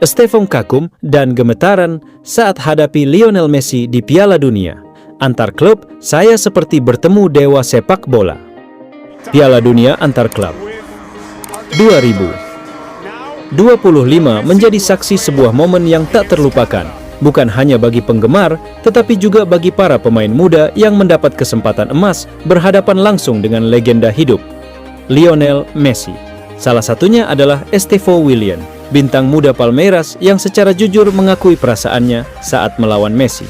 Estefan kagum dan gemetaran saat hadapi Lionel Messi di Piala Dunia. Antar klub, saya seperti bertemu dewa sepak bola. Piala Dunia antar klub 2025 menjadi saksi sebuah momen yang tak terlupakan, bukan hanya bagi penggemar, tetapi juga bagi para pemain muda yang mendapat kesempatan emas berhadapan langsung dengan legenda hidup, Lionel Messi. Salah satunya adalah Estefan Willian, bintang muda Palmeiras yang secara jujur mengakui perasaannya saat melawan Messi.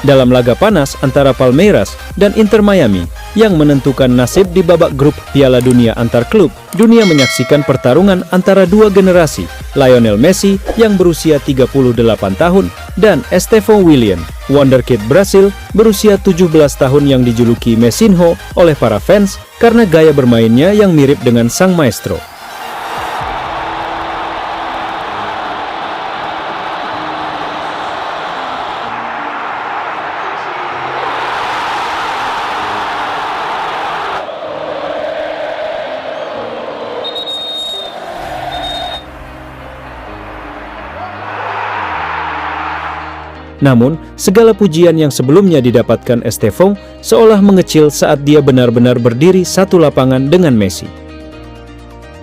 Dalam laga panas antara Palmeiras dan Inter Miami yang menentukan nasib di babak grup Piala Dunia antar klub, dunia menyaksikan pertarungan antara dua generasi, Lionel Messi yang berusia 38 tahun dan Estefan Willian, wonderkid Brasil berusia 17 tahun yang dijuluki Messinho oleh para fans karena gaya bermainnya yang mirip dengan sang maestro. Namun, segala pujian yang sebelumnya didapatkan Estefan seolah mengecil saat dia benar-benar berdiri satu lapangan dengan Messi.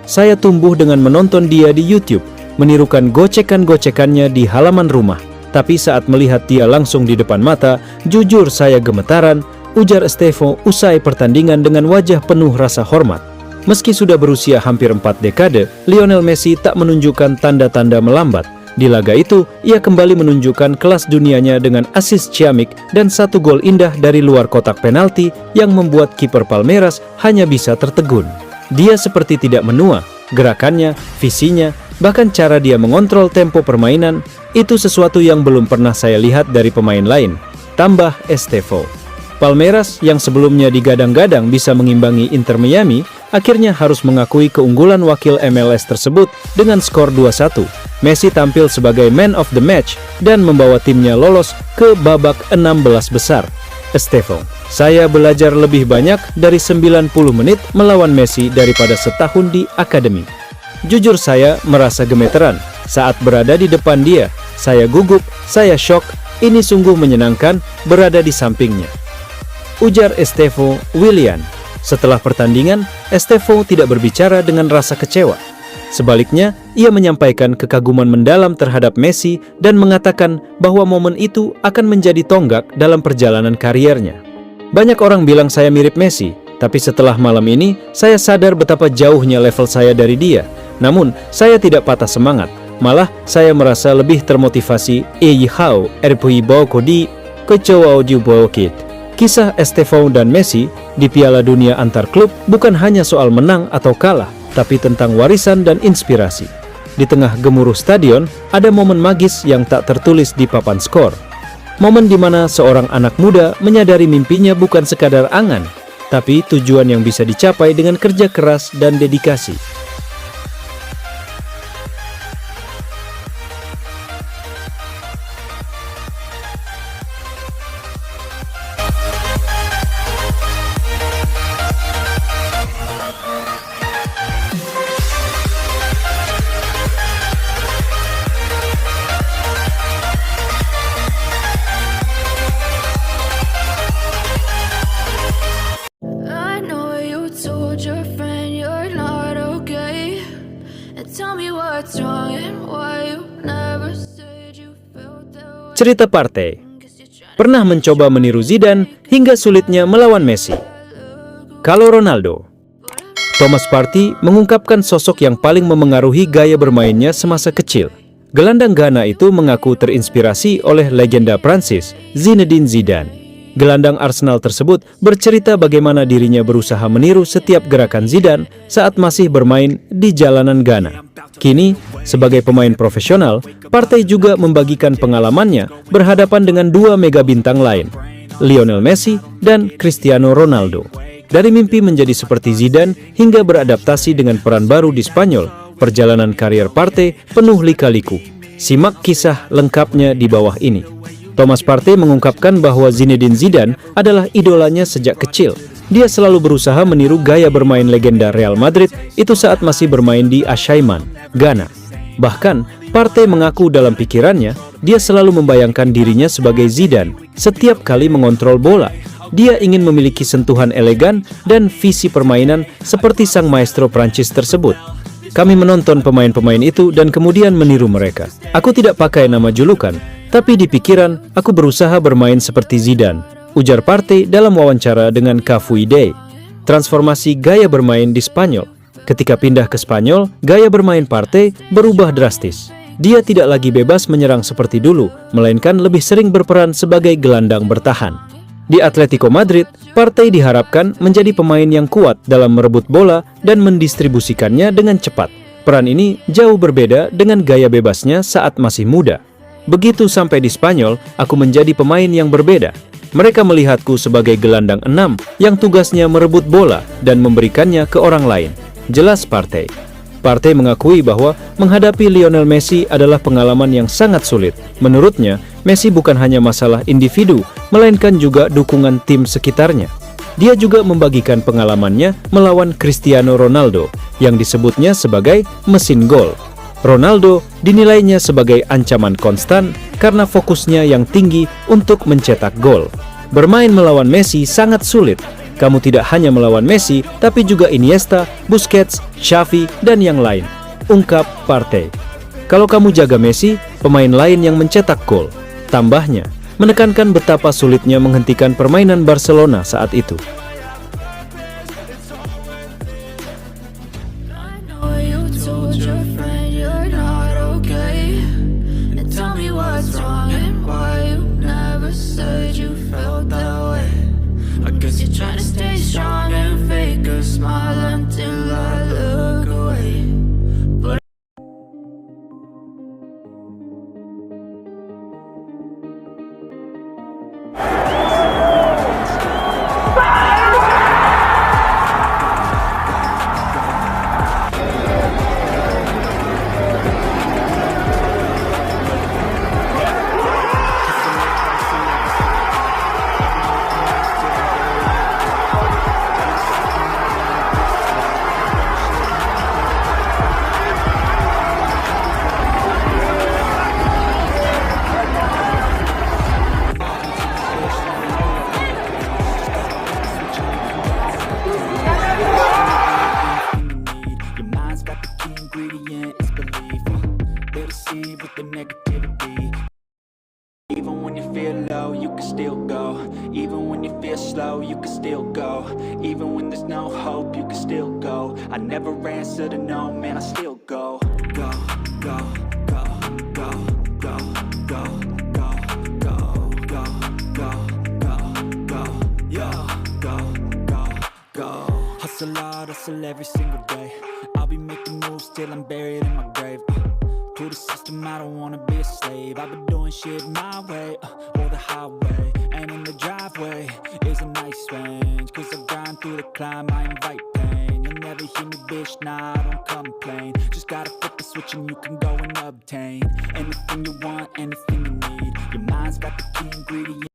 Saya tumbuh dengan menonton dia di YouTube, menirukan gocekan-gocekannya di halaman rumah. Tapi saat melihat dia langsung di depan mata, jujur saya gemetaran, ujar Estefan usai pertandingan dengan wajah penuh rasa hormat. Meski sudah berusia hampir 4 dekade, Lionel Messi tak menunjukkan tanda-tanda melambat. Di laga itu, ia kembali menunjukkan kelas dunianya dengan assist ciamik dan satu gol indah dari luar kotak penalti yang membuat kiper Palmeiras hanya bisa tertegun. Dia seperti tidak menua, gerakannya, visinya, bahkan cara dia mengontrol tempo permainan, itu sesuatu yang belum pernah saya lihat dari pemain lain, tambah Estefan. Palmeiras yang sebelumnya digadang-gadang bisa mengimbangi Inter Miami, akhirnya harus mengakui keunggulan wakil MLS tersebut dengan skor 2-1. Messi tampil sebagai man of the match dan membawa timnya lolos ke babak 16 besar. Estefan, saya belajar lebih banyak dari 90 menit melawan Messi daripada setahun di akademi. Jujur saya merasa gemeteran saat berada di depan dia. Saya gugup, saya shock, ini sungguh menyenangkan berada di sampingnya, ujar Estefan Willian. Setelah pertandingan, Estefan tidak berbicara dengan rasa kecewa. Sebaliknya, ia menyampaikan kekaguman mendalam terhadap Messi dan mengatakan bahwa momen itu akan menjadi tonggak dalam perjalanan kariernya. Banyak orang bilang saya mirip Messi, tapi setelah malam ini, saya sadar betapa jauhnya level saya dari dia. Namun, saya tidak patah semangat. Malah, saya merasa lebih termotivasi. Kisah Estefan dan Messi di Piala Dunia antar klub bukan hanya soal menang atau kalah, tapi tentang warisan dan inspirasi. Di tengah gemuruh stadion, ada momen magis yang tak tertulis di papan skor. Momen di mana seorang anak muda menyadari mimpinya bukan sekadar angan, tapi tujuan yang bisa dicapai dengan kerja keras dan dedikasi. Cerita partai. Pernah mencoba meniru Zidane hingga sulitnya melawan Messi. Kalau Ronaldo. Thomas Partey mengungkapkan sosok yang paling memengaruhi gaya bermainnya semasa kecil. Gelandang Ghana itu mengaku terinspirasi oleh legenda Prancis, Zinedine Zidane. Gelandang Arsenal tersebut bercerita bagaimana dirinya berusaha meniru setiap gerakan Zidane saat masih bermain di jalanan Ghana. Kini, sebagai pemain profesional, Partey juga membagikan pengalamannya berhadapan dengan dua mega bintang lain, Lionel Messi dan Cristiano Ronaldo. Dari mimpi menjadi seperti Zidane hingga beradaptasi dengan peran baru di Spanyol, perjalanan karier Partey penuh lika-liku. Simak kisah lengkapnya di bawah ini. Thomas Partey mengungkapkan bahwa Zinedine Zidane adalah idolanya sejak kecil. Dia selalu berusaha meniru gaya bermain legenda Real Madrid itu saat masih bermain di Ashaiman, Ghana. Bahkan, Partey mengaku dalam pikirannya, dia selalu membayangkan dirinya sebagai Zidane setiap kali mengontrol bola. Dia ingin memiliki sentuhan elegan dan visi permainan seperti sang maestro Prancis tersebut. Kami menonton pemain-pemain itu dan kemudian meniru mereka. Aku tidak pakai nama julukan, tapi di pikiran aku berusaha bermain seperti Zidane, ujar Partey dalam wawancara dengan Cafuide. Transformasi gaya bermain di Spanyol. Ketika pindah ke Spanyol, gaya bermain Partey berubah drastis. Dia tidak lagi bebas menyerang seperti dulu, melainkan lebih sering berperan sebagai gelandang bertahan. Di Atletico Madrid, Partey diharapkan menjadi pemain yang kuat dalam merebut bola dan mendistribusikannya dengan cepat. Peran ini jauh berbeda dengan gaya bebasnya saat masih muda. Begitu sampai di Spanyol, aku menjadi pemain yang berbeda. Mereka melihatku sebagai gelandang 6 yang tugasnya merebut bola dan memberikannya ke orang lain. Jelas Partey. Partey mengakui bahwa menghadapi Lionel Messi adalah pengalaman yang sangat sulit. Menurutnya, Messi bukan hanya masalah individu, melainkan juga dukungan tim sekitarnya. Dia juga membagikan pengalamannya melawan Cristiano Ronaldo, yang disebutnya sebagai mesin gol. Ronaldo dinilainya sebagai ancaman konstan karena fokusnya yang tinggi untuk mencetak gol. Bermain melawan Messi sangat sulit. Kamu tidak hanya melawan Messi, tapi juga Iniesta, Busquets, Xavi, dan yang lain, ungkap Partey. Kalau kamu jaga Messi, pemain lain yang mencetak gol. Tambahnya, menekankan betapa sulitnya menghentikan permainan Barcelona saat itu. Trying to stay strong and fake a smile until I look away. With the negativity, even when you feel low, you can still go. Even when you feel slow, you can still go. Even when there's no hope, you can still go. I never answer to no, man, I still go. Go, go, go, go, go, go, go, go, go, go, go, go, yo, go, go, go. Hustle hard, hustle every single day. I'll be making moves till I'm buried in my grave. To the system, I don't wanna be a slave. I've been doing shit my way, or the highway. And in the driveway is a nice range. Cause I grind through the climb, I invite pain. You'll never hear me, bitch, nah, I don't complain. Just gotta flip the switch and you can go and obtain anything you want, anything you need. Your mind's got the key ingredient.